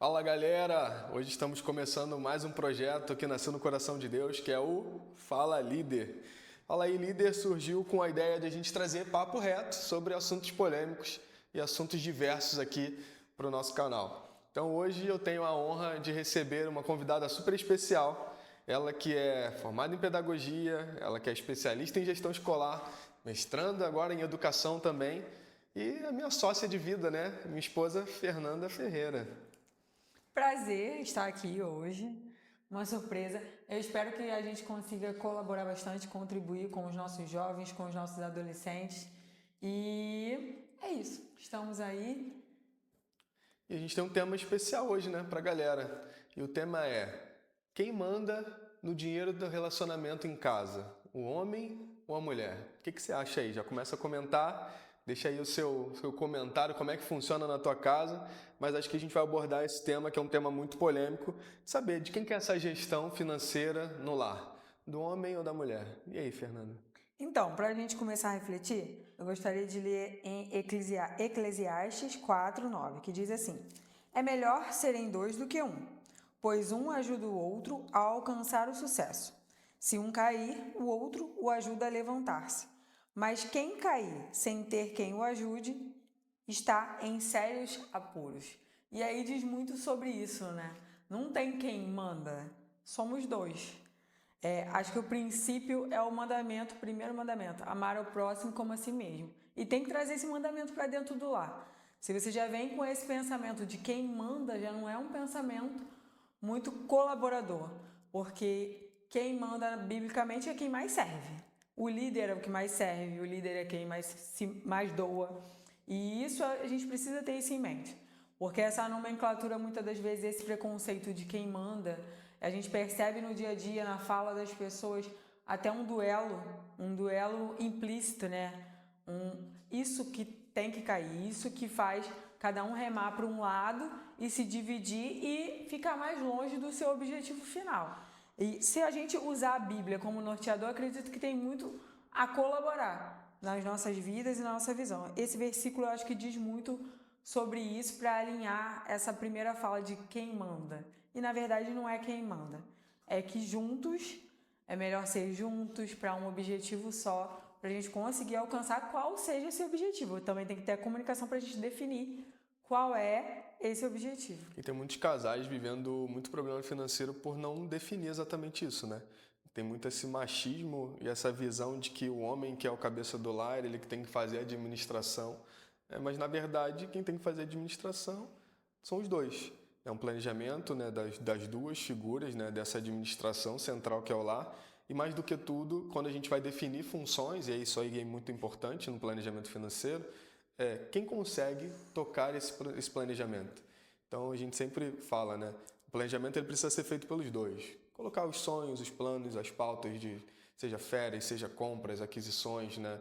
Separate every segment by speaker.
Speaker 1: Fala galera, hoje estamos começando mais um projeto que nasceu no coração de Deus, que é o Fala Líder. Fala aí Líder surgiu com a ideia de a gente trazer papo reto sobre assuntos polêmicos e assuntos diversos aqui para o nosso canal. Então hoje eu tenho a honra de receber uma convidada super especial, ela que é formada em pedagogia, ela que é especialista em gestão escolar, mestrando agora em educação também, e a minha sócia de vida, né? Minha esposa Fernanda Ferreira.
Speaker 2: Prazer estar aqui hoje, uma surpresa. Eu espero que a gente consiga colaborar bastante, contribuir com os nossos jovens, com os nossos adolescentes. E é isso, estamos aí.
Speaker 1: E a gente tem um tema especial hoje, né, pra galera. E o tema é: quem manda no dinheiro do relacionamento em casa? O homem ou a mulher? O que você acha aí? Já começa a comentar, deixa aí o seu comentário, como é que funciona na tua casa. Mas acho que a gente vai abordar esse tema, que é um tema muito polêmico, saber de quem que é essa gestão financeira no lar. Do homem ou da mulher? E aí, Fernanda?
Speaker 2: Então, para a gente começar a refletir, eu gostaria de ler em Eclesiastes 4:9, que diz assim: É melhor serem dois do que um, pois um ajuda o outro a alcançar o sucesso. Se um cair, o outro o ajuda a levantar-se. Mas quem cair sem ter quem o ajude, está em sérios apuros. E aí diz muito sobre isso, né? Não tem quem manda, somos dois. Acho que o princípio é o mandamento, o primeiro mandamento, amar o próximo como a si mesmo. E tem que trazer esse mandamento para dentro do lar. Se você já vem com esse pensamento de quem manda, já não é um pensamento muito colaborador, porque quem manda biblicamente é quem mais serve. O líder é o que mais serve, o líder é quem mais doa. E isso a gente precisa ter isso em mente. Porque essa nomenclatura, muitas das vezes, esse preconceito de quem manda, a gente percebe no dia a dia, na fala das pessoas, até um duelo implícito, né? Isso que tem que cair, isso que faz cada um remar para um lado e se dividir e ficar mais longe do seu objetivo final. E se a gente usar a Bíblia como norteador, acredito que tem muito a colaborar nas nossas vidas e na nossa visão. Esse versículo eu acho que diz muito sobre isso para alinhar essa primeira fala de quem manda. E na verdade não é quem manda, é que juntos, é melhor ser juntos para um objetivo só, para a gente conseguir alcançar qual seja esse objetivo. Também tem que ter a comunicação para a gente definir qual é esse objetivo.
Speaker 1: E tem muitos casais vivendo muito problema financeiro por não definir exatamente isso, né? Tem muito esse machismo e essa visão de que o homem que é o cabeça do lar, ele que tem que fazer a administração. Mas, na verdade, quem tem que fazer a administração são os dois. É um planejamento, né, das duas figuras, né, dessa administração central que é o lar. E, mais do que tudo, quando a gente vai definir funções, e isso aí é muito importante no planejamento financeiro, quem consegue tocar esse planejamento. Então a gente sempre fala, né? O planejamento ele precisa ser feito pelos dois. Colocar os sonhos, os planos, as pautas de seja férias, seja compras, aquisições, né?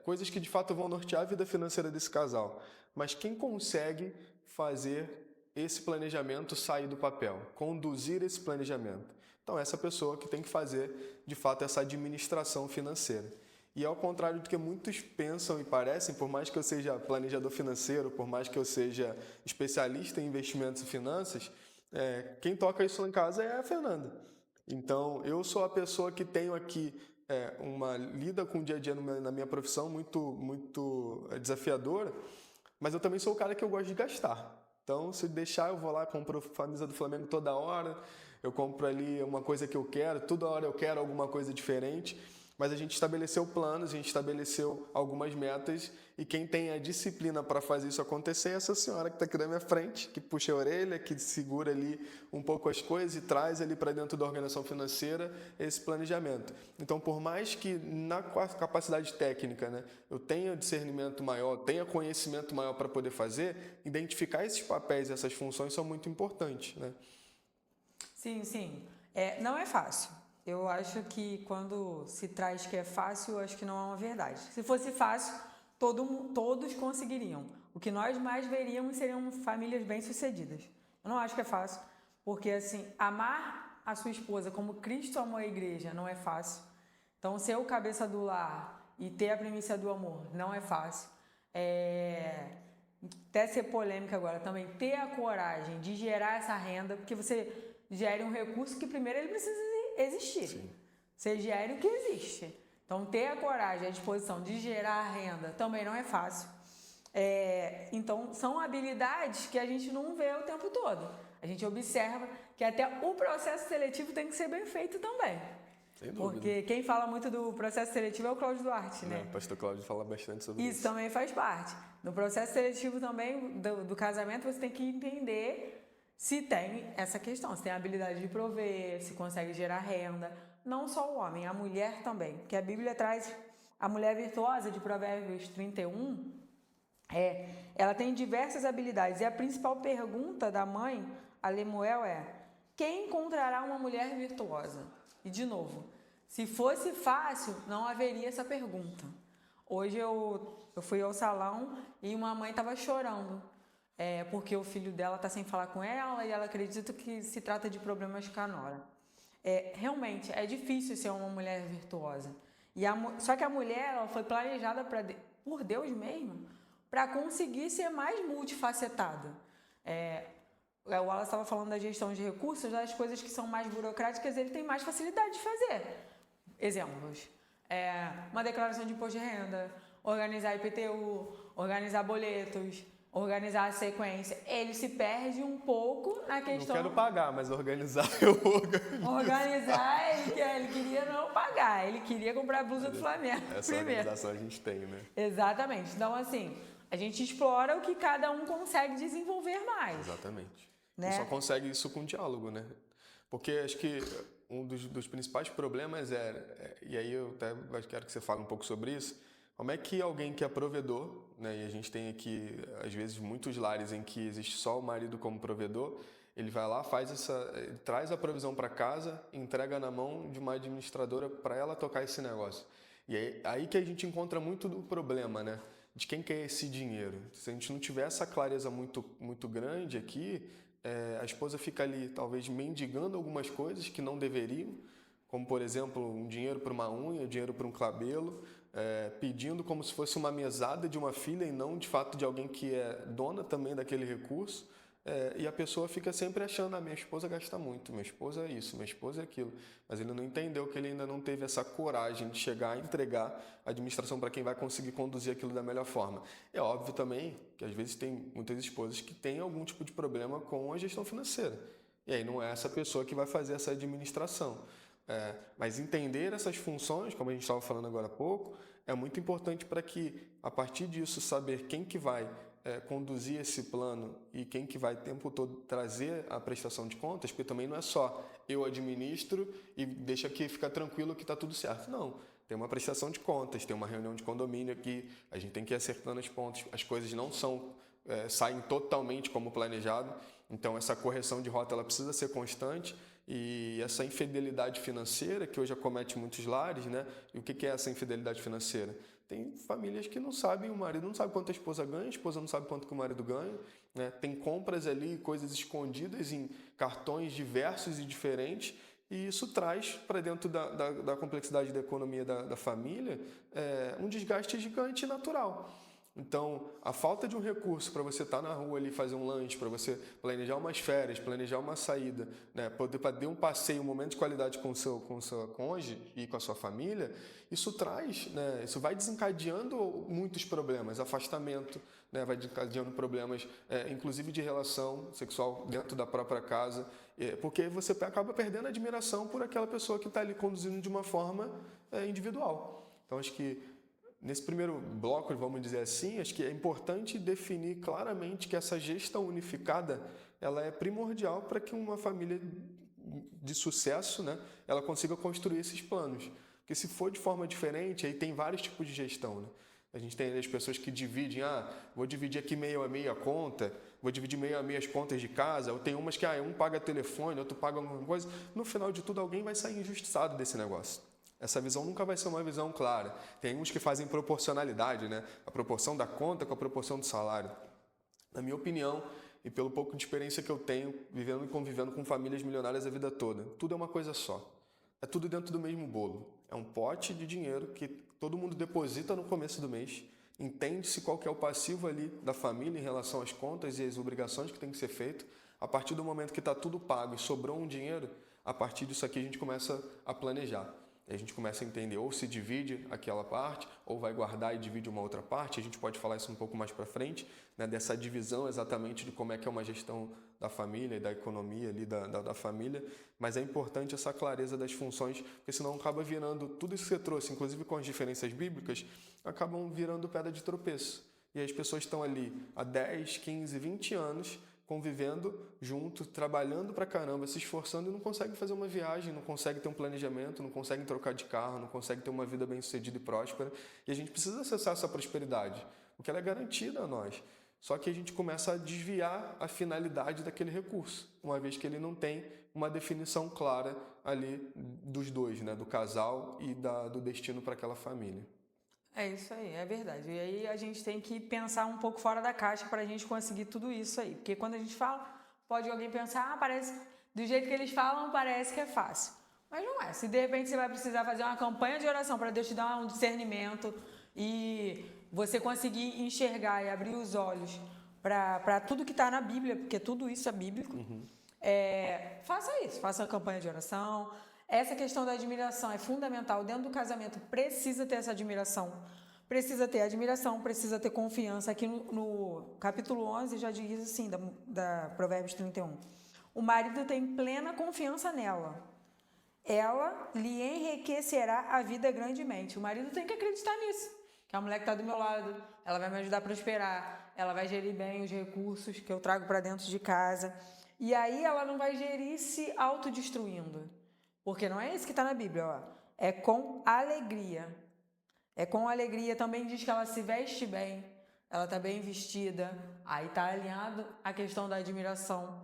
Speaker 1: Coisas que de fato vão nortear a vida financeira desse casal. Mas quem consegue fazer esse planejamento sair do papel, conduzir esse planejamento? Então essa pessoa que tem que fazer de fato essa administração financeira. E ao contrário do que muitos pensam e parecem, por mais que eu seja planejador financeiro, por mais que eu seja especialista em investimentos e finanças, quem toca isso lá em casa é a Fernanda. Então, eu sou a pessoa que tenho aqui uma lida com o dia a dia na minha profissão muito desafiadora, mas eu também sou o cara que eu gosto de gastar. Então, se deixar, eu vou lá, compro a camisa do Flamengo toda hora, eu compro ali uma coisa que eu quero, toda hora eu quero alguma coisa diferente, mas a gente estabeleceu planos, a gente estabeleceu algumas metas e quem tem a disciplina para fazer isso acontecer é essa senhora que está aqui na minha frente, que puxa a orelha, que segura ali um pouco as coisas e traz ali para dentro da organização financeira esse planejamento. Então, por mais que na capacidade técnica, né, eu tenha discernimento maior, tenha conhecimento maior para poder fazer, identificar esses papéis e essas funções são muito importantes, né?
Speaker 2: Sim, sim. Não é fácil. Eu acho que quando se traz que é fácil, eu acho que não é uma verdade. Se fosse fácil, todos conseguiriam. O que nós mais veríamos seriam famílias bem-sucedidas. Eu não acho que é fácil, porque assim, amar a sua esposa como Cristo amou a igreja não é fácil. Então, ser o cabeça do lar e ter a premissa do amor não é fácil. até ser polêmica agora também, ter a coragem de gerar essa renda, porque você gere um recurso que primeiro ele precisa existir.
Speaker 1: Sim.
Speaker 2: Você gere o que existe. Então, ter a coragem, a disposição de gerar renda também não é fácil. Então, são habilidades que a gente não vê o tempo todo. A gente observa que até o processo seletivo tem que ser bem feito também.
Speaker 1: Sem dúvida.
Speaker 2: Porque quem fala muito do processo seletivo é o Cláudio Duarte, né?
Speaker 1: O pastor Cláudio fala bastante sobre isso.
Speaker 2: Isso também faz parte. No processo seletivo também do casamento, você tem que entender se tem essa questão, se tem a habilidade de prover, se consegue gerar renda. Não só o homem, a mulher também. Porque a Bíblia traz a mulher virtuosa de Provérbios 31, ela tem diversas habilidades. E a principal pergunta da mãe, a Lemuel, é: quem encontrará uma mulher virtuosa? E de novo, se fosse fácil, não haveria essa pergunta. Hoje eu fui ao salão e uma mãe estava chorando, porque o filho dela está sem falar com ela e ela acredita que se trata de problemas com a nora. Realmente, é difícil ser uma mulher virtuosa. Só que a mulher ela foi planejada por Deus mesmo para conseguir ser mais multifacetada. O Wallace estava falando da gestão de recursos, das coisas que são mais burocráticas, ele tem mais facilidade de fazer. Exemplos: uma declaração de imposto de renda, organizar IPTU, organizar boletos, organizar a sequência. Ele se perde um pouco na questão...
Speaker 1: Não quero pagar, mas organizar eu organizo.
Speaker 2: Organizar, ele queria não pagar, ele queria comprar a blusa do Flamengo
Speaker 1: Essa
Speaker 2: primeiro.
Speaker 1: organização a gente tem, né?
Speaker 2: Exatamente. Então, assim, a gente explora o que cada um consegue desenvolver mais.
Speaker 1: Exatamente.
Speaker 2: Né?
Speaker 1: E só consegue isso com diálogo, né? Porque acho que um dos principais problemas e aí eu até quero que você fale um pouco sobre isso, como é que alguém que é provedor, né, e a gente tem aqui, às vezes, muitos lares em que existe só o marido como provedor, ele vai lá, ele traz a provisão para casa, entrega na mão de uma administradora para ela tocar esse negócio. E aí que a gente encontra muito do problema, né? De quem quer esse dinheiro. Se a gente não tiver essa clareza muito, muito grande aqui, a esposa fica ali, talvez, mendigando algumas coisas que não deveriam, como, por exemplo, um dinheiro para uma unha, dinheiro para um cabelo, pedindo como se fosse uma mesada de uma filha e não, de fato, de alguém que é dona também daquele recurso. E a pessoa fica sempre achando: minha esposa gasta muito, minha esposa é isso, minha esposa é aquilo. Mas ele não entendeu que ele ainda não teve essa coragem de chegar a entregar a administração para quem vai conseguir conduzir aquilo da melhor forma. É óbvio também que às vezes tem muitas esposas que têm algum tipo de problema com a gestão financeira. E aí não é essa pessoa que vai fazer essa administração. Mas entender essas funções, como a gente estava falando agora há pouco, é muito importante para que, a partir disso, saber quem que vai conduzir esse plano e quem que vai o tempo todo trazer a prestação de contas, porque também não é só eu administro e deixa aqui, fica tranquilo que está tudo certo. Não, tem uma prestação de contas, tem uma reunião de condomínio aqui, a gente tem que ir acertando as pontas, as coisas não saem totalmente como planejado, então essa correção de rota ela precisa ser constante. E essa infidelidade financeira que hoje acomete muitos lares, né? E o que é essa infidelidade financeira? Tem famílias que não sabem, o marido não sabe quanto a esposa ganha, a esposa não sabe quanto que o marido ganha, né? Tem compras ali, coisas escondidas em cartões diversos e diferentes, e isso traz para dentro da complexidade da economia da família um desgaste gigante e natural. Então, a falta de um recurso para você estar na rua ali, fazer um lanche, para você planejar umas férias, planejar uma saída, né, poder dar um passeio, um momento de qualidade com o seu cônjuge e com a sua família, isso traz, né, isso vai desencadeando muitos problemas, afastamento, né, vai desencadeando problemas, inclusive de relação sexual dentro da própria casa, porque você acaba perdendo a admiração por aquela pessoa que está ali conduzindo de uma forma individual. Então, acho que nesse primeiro bloco, vamos dizer assim, acho que é importante definir claramente que essa gestão unificada ela é primordial para que uma família de sucesso, né, ela consiga construir esses planos. Porque se for de forma diferente, aí tem vários tipos de gestão, né? A gente tem as pessoas que dividem, vou dividir aqui meio a meio a conta, vou dividir meio a meio as contas de casa, ou tem umas que um paga telefone, outro paga alguma coisa. No final de tudo, alguém vai sair injustiçado desse negócio. Essa visão nunca vai ser uma visão clara. Tem uns que fazem proporcionalidade, né? A proporção da conta com a proporção do salário. Na minha opinião, e pelo pouco de experiência que eu tenho, vivendo e convivendo com famílias milionárias a vida toda, tudo é uma coisa só. É tudo dentro do mesmo bolo. É um pote de dinheiro que todo mundo deposita no começo do mês, entende-se qual que é o passivo ali da família em relação às contas e às obrigações que tem que ser feito. A partir do momento que está tudo pago e sobrou um dinheiro, a partir disso aqui a gente começa a planejar. E a gente começa a entender ou se divide aquela parte, ou vai guardar e divide uma outra parte. A gente pode falar isso um pouco mais para frente, né, dessa divisão exatamente de como é que é uma gestão da família e da economia ali da família. Mas é importante essa clareza das funções, porque senão acaba virando tudo isso que você trouxe, inclusive com as diferenças bíblicas, acabam virando pedra de tropeço. E as pessoas estão ali há 10, 15, 20 anos convivendo junto, trabalhando pra caramba, se esforçando e não conseguem fazer uma viagem, não conseguem ter um planejamento, não conseguem trocar de carro, não conseguem ter uma vida bem-sucedida e próspera. E a gente precisa acessar essa prosperidade, porque ela é garantida a nós. Só que a gente começa a desviar a finalidade daquele recurso, uma vez que ele não tem uma definição clara ali dos dois, né? Do casal e do destino para aquela família.
Speaker 2: É isso aí, é verdade. E aí a gente tem que pensar um pouco fora da caixa para a gente conseguir tudo isso aí. Porque quando a gente fala, pode alguém pensar, parece, do jeito que eles falam, parece que é fácil. Mas não é. Se de repente você vai precisar fazer uma campanha de oração para Deus te dar um discernimento e você conseguir enxergar e abrir os olhos para tudo que está na Bíblia, porque tudo isso é bíblico, faça isso, faça a campanha de oração. Essa questão da admiração é fundamental. Dentro do casamento precisa ter essa admiração. Precisa ter admiração, precisa ter confiança. Aqui no capítulo 11 já diz assim, da Provérbios 31. O marido tem plena confiança nela. Ela lhe enriquecerá a vida grandemente. O marido tem que acreditar nisso. Que a mulher que está do meu lado, ela vai me ajudar a prosperar. Ela vai gerir bem os recursos que eu trago para dentro de casa. E aí ela não vai gerir se autodestruindo. Porque não é isso que está na Bíblia, ó. É com alegria. É com alegria. Também diz que ela se veste bem, ela está bem vestida. Aí está alinhado a questão da admiração.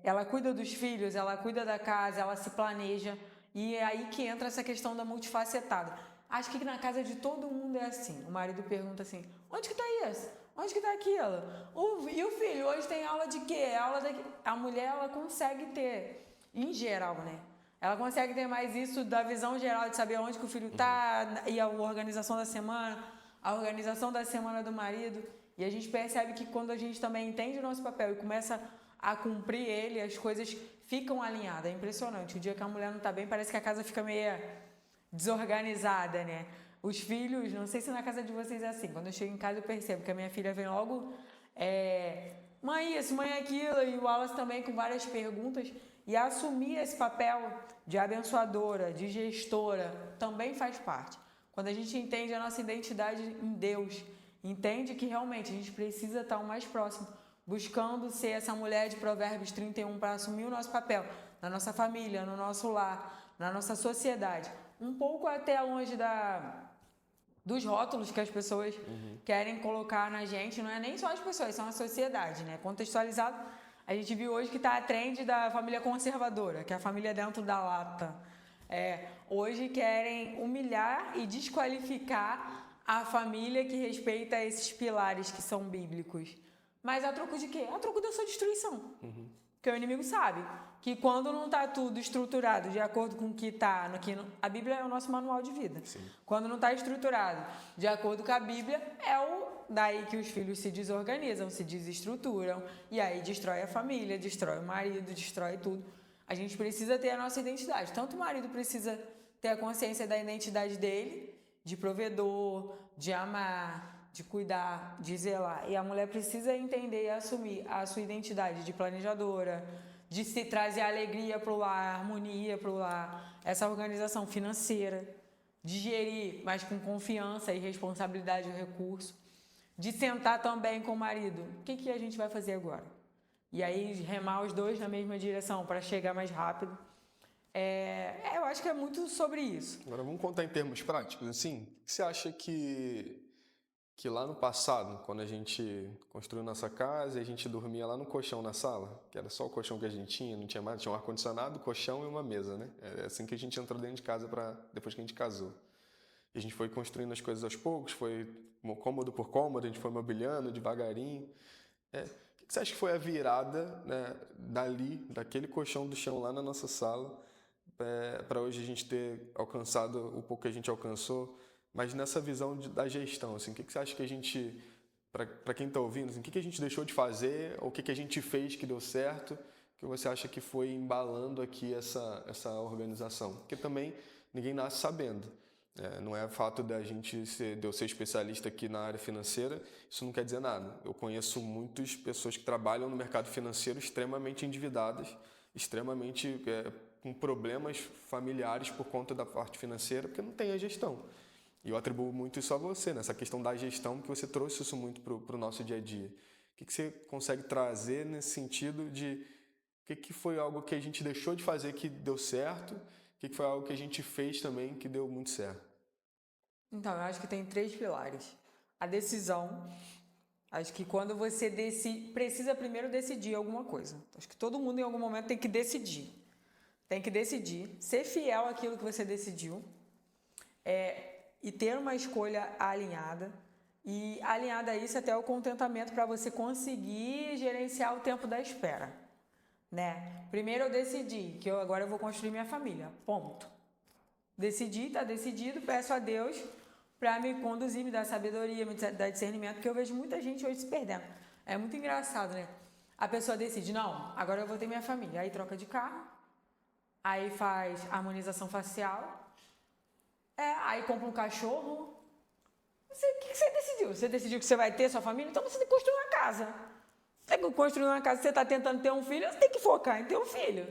Speaker 2: Ela cuida dos filhos, ela cuida da casa, ela se planeja. E é aí que entra essa questão da multifacetada. Acho que na casa de todo mundo é assim. O marido pergunta assim, onde que está isso? Onde que está aquilo? E o filho, hoje tem aula de quê? Aula daqui. A mulher, ela consegue ter, em geral, né? Ela consegue ter mais isso da visão geral de saber onde que o filho está e a organização da semana do marido. E a gente percebe que quando a gente também entende o nosso papel e começa a cumprir ele, as coisas ficam alinhadas. É impressionante. O dia que a mulher não está bem, parece que a casa fica meio desorganizada, né? Os filhos, não sei se na casa de vocês é assim. Quando eu chego em casa eu percebo que a minha filha vem logo... mãe isso, mãe aquilo. E o Wallace também com várias perguntas... E assumir esse papel de abençoadora, de gestora, também faz parte. Quando a gente entende a nossa identidade em Deus, entende que realmente a gente precisa estar o mais próximo, buscando ser essa mulher de Provérbios 31 para assumir o nosso papel na nossa família, no nosso lar, na nossa sociedade. Um pouco até longe dos rótulos que as pessoas querem colocar na gente. Não é nem só as pessoas, são a sociedade, né? Contextualizado. A gente viu hoje que está a trend da família conservadora, que é a família dentro da lata. Hoje querem humilhar e desqualificar a família que respeita esses pilares que são bíblicos. Mas a troco de quê? A troco da sua destruição. Porque o inimigo sabe que quando não está tudo estruturado de acordo com o que está... A Bíblia é o nosso manual de vida. Sim. Quando não está estruturado de acordo com a Bíblia, daí que os filhos se desorganizam, se desestruturam, e aí destrói a família, destrói o marido, destrói tudo. A gente precisa ter a nossa identidade. Tanto o marido precisa ter a consciência da identidade dele, de provedor, de amar, de cuidar, de zelar. E a mulher precisa entender e assumir a sua identidade de planejadora, de se trazer alegria para o lar, harmonia para o lar, essa organização financeira, de gerir, mas com confiança e responsabilidade o recurso, de sentar também com o marido. O que a gente vai fazer agora? E aí remar os dois na mesma direção para chegar mais rápido. Eu acho que é muito sobre isso.
Speaker 1: Agora vamos contar em termos práticos. Assim, o que você acha que lá no passado, quando a gente construiu nossa casa e a gente dormia lá no colchão na sala, que era só o colchão que a gente tinha, não tinha mais, tinha um ar-condicionado, colchão e uma mesa, né? É assim que a gente entrou dentro de casa depois que a gente casou. E a gente foi construindo as coisas aos poucos, foi cômodo por cômodo, a gente foi mobiliando devagarinho. O que você acha que foi a virada, né, daquele colchão do chão lá na nossa sala, para hoje a gente ter alcançado o pouco que a gente alcançou, Mas nessa visão da gestão, assim, o que você acha que a gente, para quem está ouvindo, assim, o que a gente deixou de fazer, ou o que a gente fez que deu certo, que você acha que foi embalando aqui essa organização? Porque também ninguém nasce sabendo. Não é fato de eu ser especialista aqui na área financeira, isso não quer dizer nada. Eu conheço muitas pessoas que trabalham no mercado financeiro extremamente endividadas, extremamente com problemas familiares por conta da parte financeira, porque não tem a gestão. E eu atribuo muito isso a você, nessa questão da gestão, que você trouxe isso muito para o nosso dia a dia. O que você consegue trazer nesse sentido de o que foi algo que a gente deixou de fazer que deu certo, o que foi algo que a gente fez também que deu muito certo?
Speaker 2: Então, eu acho que tem 3 pilares. A decisão. Acho que quando você precisa primeiro decidir alguma coisa. Acho que todo mundo em algum momento tem que decidir. Tem que decidir, ser fiel àquilo que você decidiu e ter uma escolha alinhada. E alinhada a isso até o contentamento para você conseguir gerenciar o tempo da espera. Né? Primeiro eu decidi que agora eu vou construir minha família. Ponto. Decidi, está decidido, peço a Deus para me conduzir, me dar sabedoria, me dar discernimento, porque eu vejo muita gente hoje se perdendo. É muito engraçado, né? A pessoa decide, não, agora eu vou ter minha família. Aí troca de carro, aí faz harmonização facial, aí compra um cachorro. O que você decidiu? Você decidiu que você vai ter sua família? Então você tem que construir uma casa. Você tem que construir uma casa, você está tentando ter um filho, você tem que focar em ter um filho.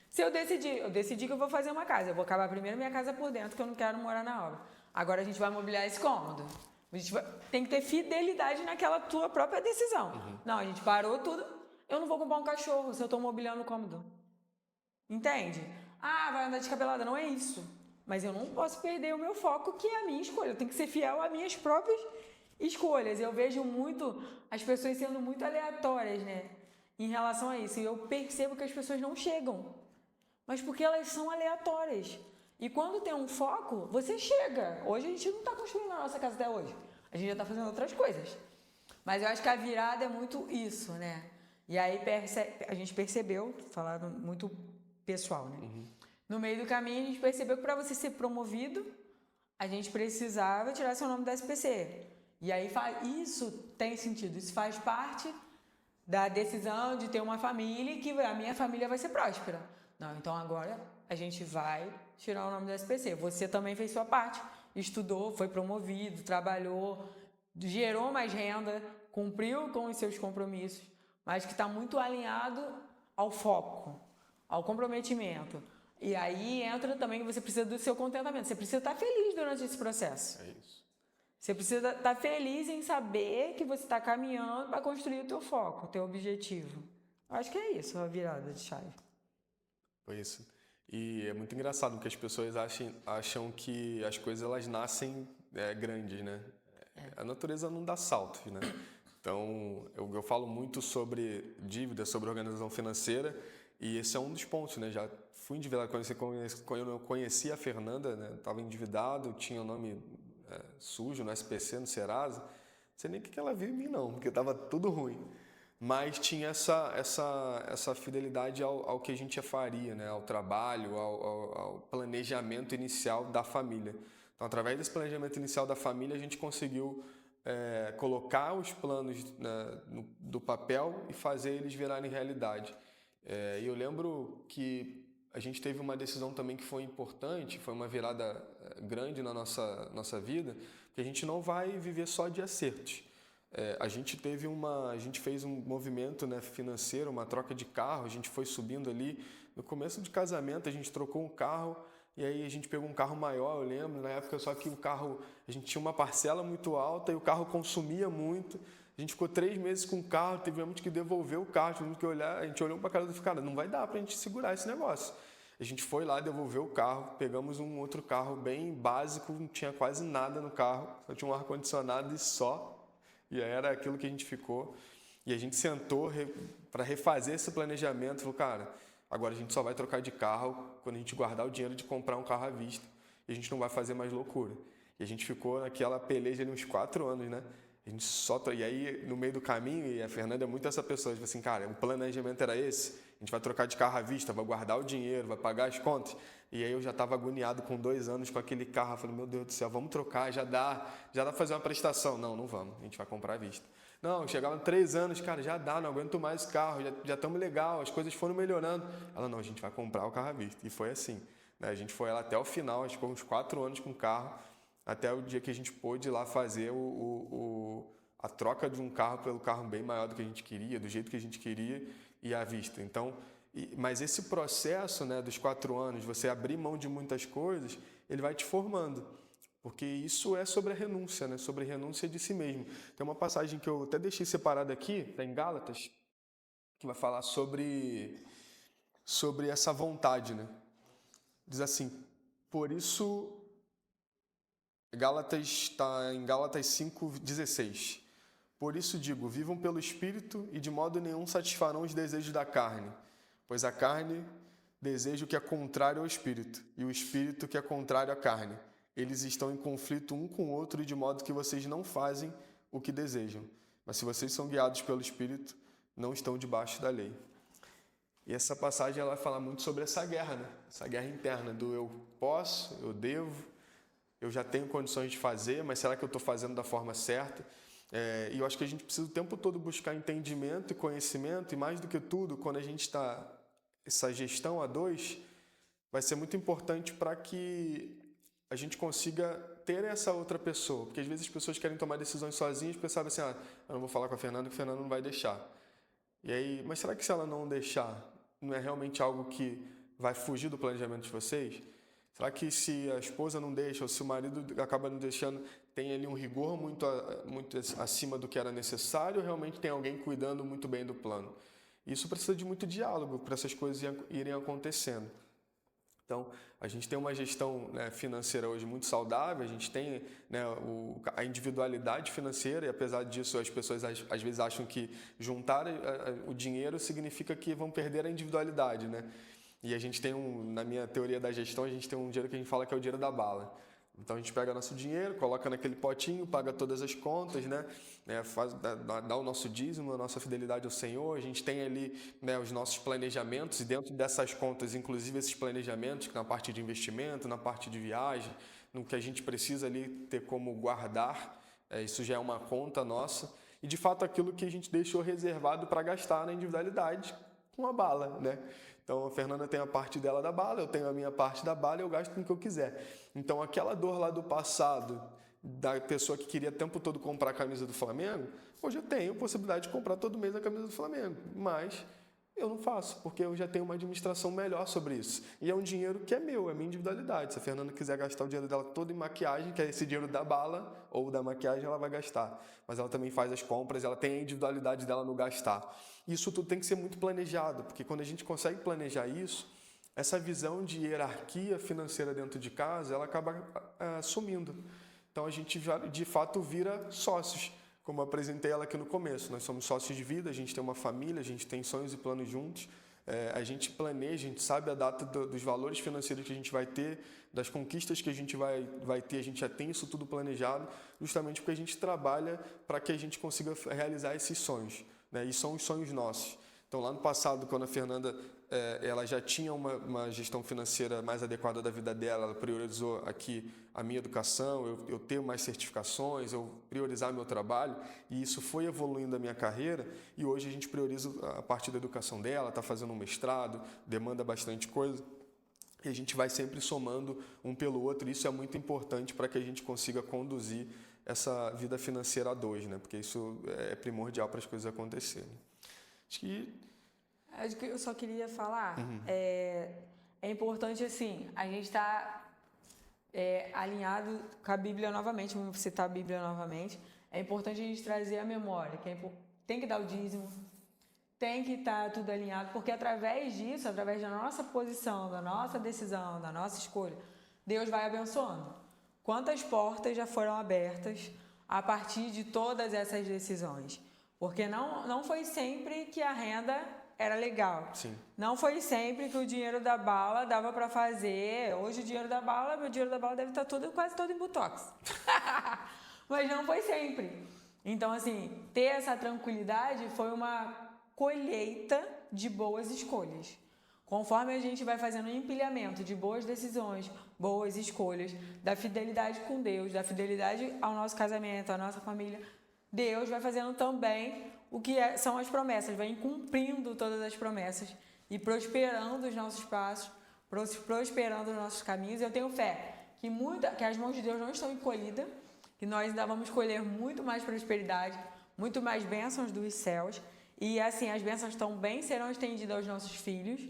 Speaker 2: Se eu decidi que eu vou fazer uma casa. Eu vou acabar primeiro minha casa por dentro, que eu não quero morar na obra. Agora a gente vai mobiliar esse cômodo. Tem que ter fidelidade naquela tua própria decisão. Não, a gente parou tudo. Eu não vou comprar um cachorro se eu estou mobiliando o cômodo. Entende? Vai andar descabelada. Não é isso. Mas eu não posso perder o meu foco, que é a minha escolha. Eu tenho que ser fiel às minhas próprias escolhas. Eu vejo muito as pessoas sendo muito aleatórias, né? Em relação a isso. E eu percebo que as pessoas não chegam. Mas porque elas são aleatórias. E quando tem um foco, você chega. Hoje a gente não está construindo a nossa casa até hoje. A gente já está fazendo outras coisas. Mas eu acho que a virada é muito isso, né? E aí a gente percebeu, falando muito pessoal, né? No meio do caminho a gente percebeu que para você ser promovido, a gente precisava tirar seu nome da SPC. E aí isso tem sentido. Isso faz parte da decisão de ter uma família e que a minha família vai ser próspera. Não, então agora a gente vai tirar o nome do SPC. Você também fez sua parte, estudou, foi promovido, trabalhou, gerou mais renda, cumpriu com os seus compromissos, mas que está muito alinhado ao foco, ao comprometimento. E aí entra também que você precisa do seu contentamento. Você precisa estar feliz durante esse processo.
Speaker 1: É isso.
Speaker 2: Você precisa estar feliz em saber que você está caminhando para construir o teu foco, o teu objetivo. Eu acho que é isso, a virada de chave.
Speaker 1: Foi isso. E é muito engraçado porque as pessoas acham que as coisas elas nascem grandes, né? A natureza não dá saltos, né? Então, eu falo muito sobre dívida, sobre organização financeira, e esse é um dos pontos, né? Já fui endividado quando eu conheci a Fernanda, né? Estava endividado, tinha o nome sujo no SPC, no Serasa. Não sei nem o que ela viu em mim, não, porque estava tudo ruim. Mas tinha essa fidelidade ao que a gente faria, né? Ao trabalho, ao planejamento inicial da família. Então, através desse planejamento inicial da família, a gente conseguiu colocar os planos, né, do papel e fazer eles virarem realidade. E eu lembro que a gente teve uma decisão também que foi importante, foi uma virada grande na nossa vida, que a gente não vai viver só de acertos. A gente fez um movimento, né, financeiro, uma troca de carro, a gente foi subindo ali. No começo de casamento, a gente trocou um carro e aí a gente pegou um carro maior, eu lembro, na época, só que o carro, a gente tinha uma parcela muito alta e o carro consumia muito. A gente ficou 3 meses com o carro, tivemos que devolver o carro, tivemos que olhar, a gente olhou para a cara do cara, não vai dar para a gente segurar esse negócio. A gente foi lá, devolveu o carro, pegamos um outro carro bem básico, não tinha quase nada no carro, só tinha um ar-condicionado e só. E aí era aquilo que a gente ficou. E a gente sentou para refazer esse planejamento. Falou, cara, agora a gente só vai trocar de carro quando a gente guardar o dinheiro de comprar um carro à vista. E a gente não vai fazer mais loucura. E a gente ficou naquela peleja ali uns 4 anos, né? A gente E aí, no meio do caminho, e a Fernanda é muito essa pessoa, tipo assim, cara, o planejamento era esse, A gente vai trocar de carro à vista, vai guardar o dinheiro, vai pagar as contas. E aí eu já estava agoniado com 2 anos com aquele carro. Eu falei, meu Deus do céu, vamos trocar, já dá para fazer uma prestação. Não vamos, a gente vai comprar à vista. Não, chegaram 3 anos, cara, já dá, não aguento mais esse carro, já estamos legal, as coisas foram melhorando. Ela, não, a gente vai comprar o carro à vista. E foi assim, né? A gente foi lá até o final, a gente ficou uns 4 anos com o carro, até o dia que a gente pôde ir lá fazer a troca de um carro pelo carro bem maior do que a gente queria, do jeito que a gente queria e à vista. Então, mas esse processo, né, dos 4 anos, você abrir mão de muitas coisas, ele vai te formando. Porque isso é sobre a renúncia, né? Sobre a renúncia de si mesmo. Tem uma passagem que eu até deixei separada aqui, está em Gálatas, que vai falar sobre essa vontade, né? Diz assim, por isso, está em Gálatas 5,16. Por isso digo, vivam pelo Espírito e de modo nenhum satisfarão os desejos da carne, pois a carne deseja o que é contrário ao Espírito, e o Espírito que é contrário à carne. Eles estão em conflito um com o outro, de modo que vocês não fazem o que desejam. Mas se vocês são guiados pelo Espírito, não estão debaixo da lei. E essa passagem ela vai falar muito sobre essa guerra, né? Essa guerra interna do eu posso, eu devo, eu já tenho condições de fazer, mas será que eu estou fazendo da forma certa? E eu acho que a gente precisa o tempo todo buscar entendimento e conhecimento, e mais do que tudo, quando a gente está essa gestão a 2, vai ser muito importante para que a gente consiga ter essa outra pessoa. Porque às vezes as pessoas querem tomar decisões sozinhas e pensam assim, eu não vou falar com a Fernanda, que a Fernanda não vai deixar. E aí, mas será que se ela não deixar, não é realmente algo que vai fugir do planejamento de vocês? Será que se a esposa não deixa, ou se o marido acaba não deixando, tem ali um rigor muito acima do que era necessário, ou realmente tem alguém cuidando muito bem do plano? Isso precisa de muito diálogo para essas coisas irem acontecendo. Então, a gente tem uma gestão, né, financeira hoje muito saudável, a gente tem, né, a individualidade financeira, e apesar disso as pessoas às vezes acham que juntar o dinheiro significa que vão perder a individualidade, né? E a gente tem na minha teoria da gestão, a gente tem um dinheiro que a gente fala que é o dinheiro da bala. Então a gente pega nosso dinheiro, coloca naquele potinho, paga todas as contas, né? Dá o nosso dízimo, a nossa fidelidade ao Senhor. A gente tem ali, né, os nossos planejamentos, e dentro dessas contas, inclusive esses planejamentos, na parte de investimento, na parte de viagem, no que a gente precisa ali ter como guardar, isso já é uma conta nossa. E de fato aquilo que a gente deixou reservado para gastar na individualidade com a bala, né? Então a Fernanda tem a parte dela da bala, eu tenho a minha parte da bala e eu gasto com o que eu quiser. Então aquela dor lá do passado, da pessoa que queria o tempo todo comprar a camisa do Flamengo, hoje eu tenho a possibilidade de comprar todo mês a camisa do Flamengo, mas eu não faço, porque eu já tenho uma administração melhor sobre isso. E é um dinheiro que é meu, é minha individualidade. Se a Fernanda quiser gastar o dinheiro dela todo em maquiagem, que é esse dinheiro da bala ou da maquiagem, ela vai gastar. Mas ela também faz as compras, ela tem a individualidade dela no gastar. Isso tudo tem que ser muito planejado, porque quando a gente consegue planejar isso, essa visão de hierarquia financeira dentro de casa, ela acaba sumindo. Então a gente já, de fato, vira sócios. Como eu apresentei ela aqui no começo, nós somos sócios de vida, a gente tem uma família, a gente tem sonhos e planos juntos, a gente planeja, a gente sabe a data dos valores financeiros que a gente vai ter, das conquistas que a gente vai ter, a gente já tem isso tudo planejado, justamente porque a gente trabalha para que a gente consiga realizar esses sonhos, né? E são os sonhos nossos. Então, lá no passado, quando a Fernanda ela já tinha uma gestão financeira mais adequada da vida dela, ela priorizou aqui a minha educação, eu ter mais certificações, eu priorizar meu trabalho, e isso foi evoluindo a minha carreira, e hoje a gente prioriza a parte da educação dela, está fazendo um mestrado, demanda bastante coisa, e a gente vai sempre somando um pelo outro, e isso é muito importante para que a gente consiga conduzir essa vida financeira a 2, né? Porque isso é primordial para as coisas acontecerem.
Speaker 2: Acho que eu só queria falar, é importante, assim, a gente estar alinhado com a Bíblia novamente, vamos citar a Bíblia novamente, é importante a gente trazer a memória, tem que dar o dízimo, tem que estar tudo alinhado, porque através disso, através da nossa posição, da nossa decisão, da nossa escolha, Deus vai abençoando. Quantas portas já foram abertas a partir de todas essas decisões? Porque não foi sempre que a renda era legal.
Speaker 1: Sim.
Speaker 2: Não foi sempre que o dinheiro da bala dava para fazer. Hoje o dinheiro da bala, meu dinheiro da bala deve estar quase todo em botox. Mas não foi sempre. Então, assim, ter essa tranquilidade foi uma colheita de boas escolhas. Conforme a gente vai fazendo um empilhamento de boas decisões, boas escolhas, da fidelidade com Deus, da fidelidade ao nosso casamento, à nossa família, Deus vai fazendo também o que são as promessas, vai cumprindo todas as promessas e prosperando os nossos passos, prosperando os nossos caminhos. Eu tenho fé que as mãos de Deus não estão encolhidas, que nós ainda vamos colher muito mais prosperidade, muito mais bênçãos dos céus. E assim, as bênçãos também serão estendidas aos nossos filhos.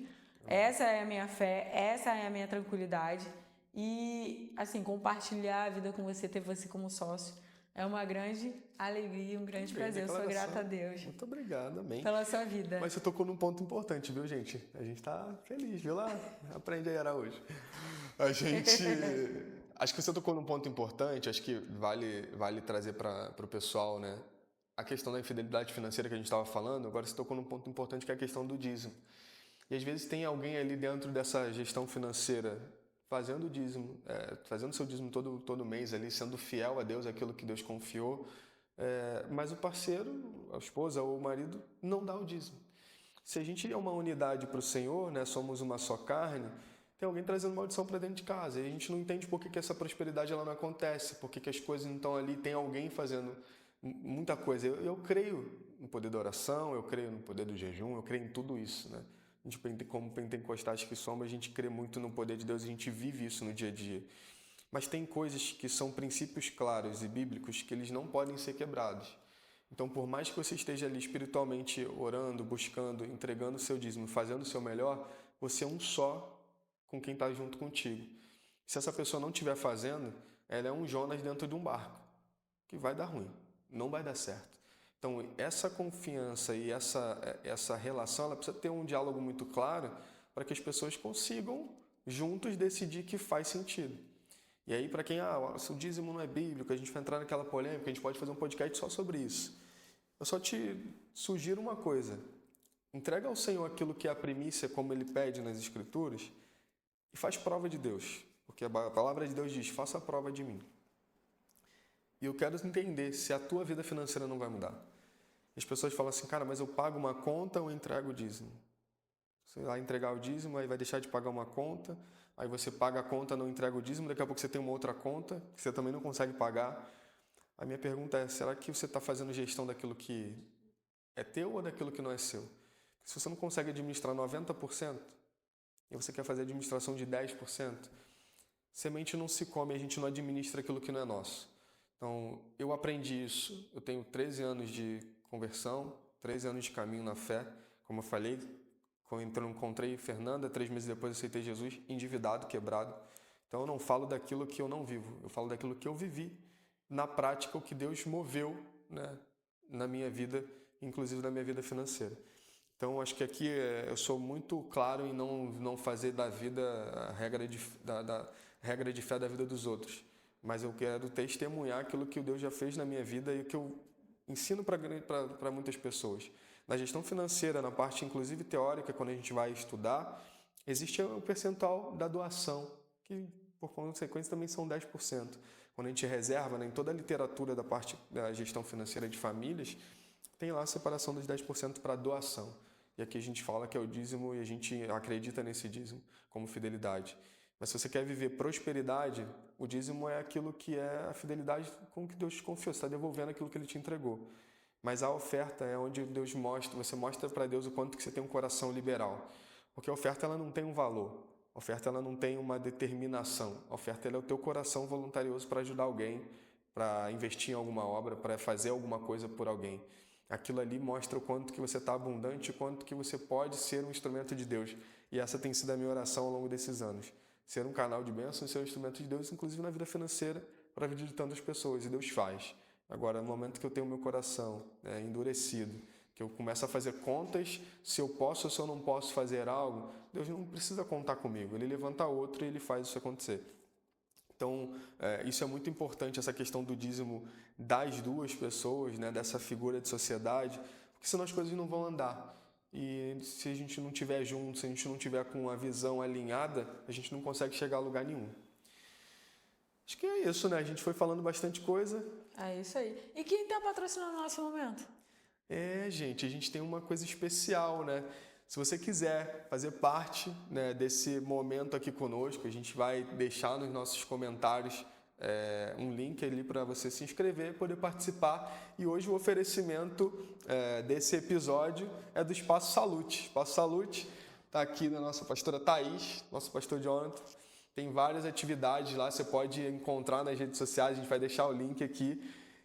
Speaker 2: Essa é a minha fé, essa é a minha tranquilidade. E assim, compartilhar a vida com você, ter você como sócio, é uma grande alegria, um grande prazer. Eu sou grata a Deus.
Speaker 1: Muito obrigado, amém.
Speaker 2: Pela sua vida.
Speaker 1: Mas você tocou num ponto importante, viu, gente? A gente tá feliz, viu lá? Aprende aí, Araújo. A gente... Acho que você tocou num ponto importante, acho que vale trazer para o pessoal, né? A questão da infidelidade financeira que a gente estava falando, agora você tocou num ponto importante que é a questão do dízimo. E às vezes tem alguém ali dentro dessa gestão financeira fazendo o dízimo, fazendo seu dízimo todo mês ali, sendo fiel a Deus, aquilo que Deus confiou, mas o parceiro, a esposa ou o marido, não dá o dízimo. Se a gente é uma unidade para o Senhor, né, somos uma só carne, tem alguém trazendo maldição para dentro de casa. E a gente não entende por que essa prosperidade ela não acontece, por que as coisas não estão ali, tem alguém fazendo muita coisa. Eu creio no poder da oração, eu creio no poder do jejum, eu creio em tudo isso, né? A gente, como pentecostais que somos, a gente crê muito no poder de Deus, a gente vive isso no dia a dia. Mas tem coisas que são princípios claros e bíblicos que eles não podem ser quebrados. Então, por mais que você esteja ali espiritualmente orando, buscando, entregando o seu dízimo, fazendo o seu melhor, você é um só com quem está junto contigo. Se essa pessoa não estiver fazendo, ela é um Jonas dentro de um barco, que vai dar ruim, não vai dar certo. Então, essa confiança e essa relação, ela precisa ter um diálogo muito claro para que as pessoas consigam, juntos, decidir que faz sentido. E aí, para quem, se o dízimo não é bíblico, a gente vai entrar naquela polêmica, a gente pode fazer um podcast só sobre isso. Eu só te sugiro uma coisa. Entrega ao Senhor aquilo que é a primícia, como Ele pede nas Escrituras, e faz prova de Deus. Porque a palavra de Deus diz, faça a prova de mim. E eu quero entender se a tua vida financeira não vai mudar. As pessoas falam assim, cara, mas eu pago uma conta ou entrego o dízimo? Você vai entregar o dízimo, aí vai deixar de pagar uma conta, aí você paga a conta, não entrega o dízimo, daqui a pouco você tem uma outra conta que você também não consegue pagar. A minha pergunta é, será que você está fazendo gestão daquilo que é teu ou daquilo que não é seu? Se você não consegue administrar 90% e você quer fazer administração de 10%, semente não se come, a gente não administra aquilo que não é nosso. Então, eu aprendi isso. Eu tenho 13 anos de conversão, 13 anos de caminho na fé. Como eu falei, quando eu encontrei Fernanda, 3 meses depois eu aceitei Jesus, endividado, quebrado. Então, eu não falo daquilo que eu não vivo. Eu falo daquilo que eu vivi. Na prática, o que Deus moveu, né, na minha vida, inclusive na minha vida financeira. Então, acho que aqui eu sou muito claro em não fazer da vida a regra de fé da vida dos outros. Mas eu quero testemunhar aquilo que o Deus já fez na minha vida e que eu ensino para muitas pessoas. Na gestão financeira, na parte inclusive teórica, quando a gente vai estudar, existe o percentual da doação, que por consequência também são 10%. Quando a gente reserva, né, em toda a literatura da parte da gestão financeira de famílias, tem lá a separação dos 10% para doação. E aqui a gente fala que é o dízimo e a gente acredita nesse dízimo como fidelidade. Mas se você quer viver prosperidade, o dízimo é aquilo que é a fidelidade com que Deus te confiou. Você está devolvendo aquilo que Ele te entregou. Mas a oferta é onde Deus mostra, você mostra para Deus o quanto que você tem um coração liberal. Porque a oferta ela não tem um valor. A oferta ela não tem uma determinação. A oferta ela é o teu coração voluntarioso para ajudar alguém, para investir em alguma obra, para fazer alguma coisa por alguém. Aquilo ali mostra o quanto que você está abundante, o quanto que você pode ser um instrumento de Deus. E essa tem sido a minha oração ao longo desses anos. Ser um canal de bênção e ser um instrumento de Deus, inclusive na vida financeira, para a vida de tantas pessoas. E Deus faz. Agora, no momento que eu tenho meu coração endurecido, que eu começo a fazer contas, se eu posso ou se eu não posso fazer algo, Deus não precisa contar comigo. Ele levanta outro e Ele faz isso acontecer. Então, isso é muito importante, essa questão do dízimo das duas pessoas, né, dessa figura de sociedade, porque senão as coisas não vão andar. E se a gente não estiver junto, se a gente não tiver com a visão alinhada, a gente não consegue chegar a lugar nenhum. Acho que é isso, né? A gente foi falando bastante coisa.
Speaker 2: É isso aí. E quem está patrocinando o nosso momento?
Speaker 1: Gente, a gente tem uma coisa especial, né? Se você quiser fazer parte, né, desse momento aqui conosco, a gente vai deixar nos nossos comentários um link ali para você se inscrever, poder participar. E hoje o oferecimento desse episódio é do Espaço Salute. Espaço Salute está aqui na nossa pastora Thaís, nosso pastor Jonathan. Tem várias atividades lá, você pode encontrar nas redes sociais, a gente vai deixar o link aqui.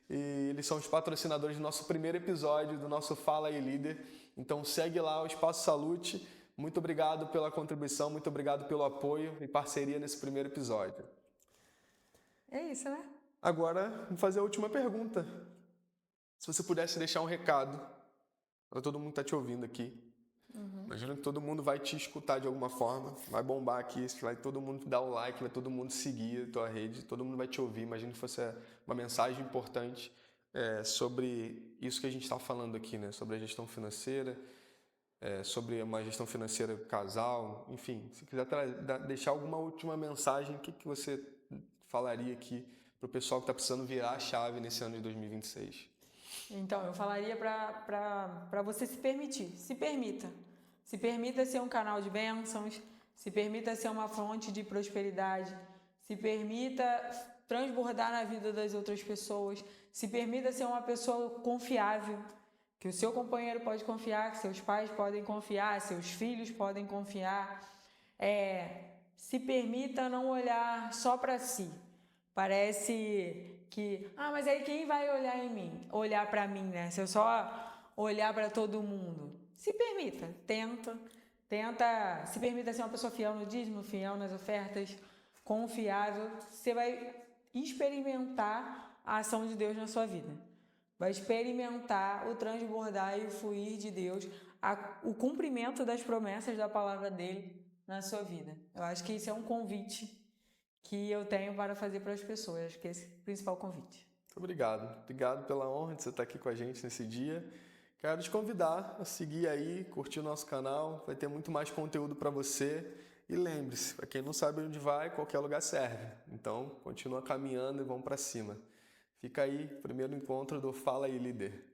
Speaker 1: E eles são os patrocinadores do nosso primeiro episódio, do nosso Fala aí Líder. Então segue lá o Espaço Salute. Muito obrigado pela contribuição, muito obrigado pelo apoio e parceria nesse primeiro episódio.
Speaker 2: É isso, né?
Speaker 1: Agora, vou fazer a última pergunta. Se você pudesse deixar um recado para todo mundo que está te ouvindo aqui. Imagina que todo mundo vai te escutar de alguma forma, vai bombar aqui, vai todo mundo dar o like, vai todo mundo seguir a tua rede, todo mundo vai te ouvir. Imagina que fosse uma mensagem importante sobre isso que a gente está falando aqui, né? Sobre a gestão financeira, sobre uma gestão financeira casal, enfim. Se quiser deixar alguma última mensagem, o que você falaria aqui para o pessoal que está precisando virar a chave nesse ano de 2026?
Speaker 2: Então, eu falaria para você se permitir, se permita. Se permita ser um canal de bênçãos, se permita ser uma fonte de prosperidade, se permita transbordar na vida das outras pessoas, se permita ser uma pessoa confiável, que o seu companheiro pode confiar, que seus pais podem confiar, seus filhos podem confiar. Se permita não olhar só para si. Parece que, mas aí quem vai olhar para mim, né? Se eu só olhar para todo mundo. Se permita, tenta, se permita ser uma pessoa fiel no dízimo, fiel nas ofertas, confiável. Você vai experimentar a ação de Deus na sua vida. Vai experimentar o transbordar e o fluir de Deus, o cumprimento das promessas da palavra dele na sua vida. Eu acho que isso é um convite que eu tenho para fazer para as pessoas. Acho que esse é o principal convite.
Speaker 1: Muito obrigado. Obrigado pela honra de você estar aqui com a gente nesse dia. Quero te convidar a seguir aí, curtir o nosso canal. Vai ter muito mais conteúdo para você. E lembre-se, para quem não sabe onde vai, qualquer lugar serve. Então, continua caminhando e vamos para cima. Fica aí, primeiro encontro do Fala aí Líder.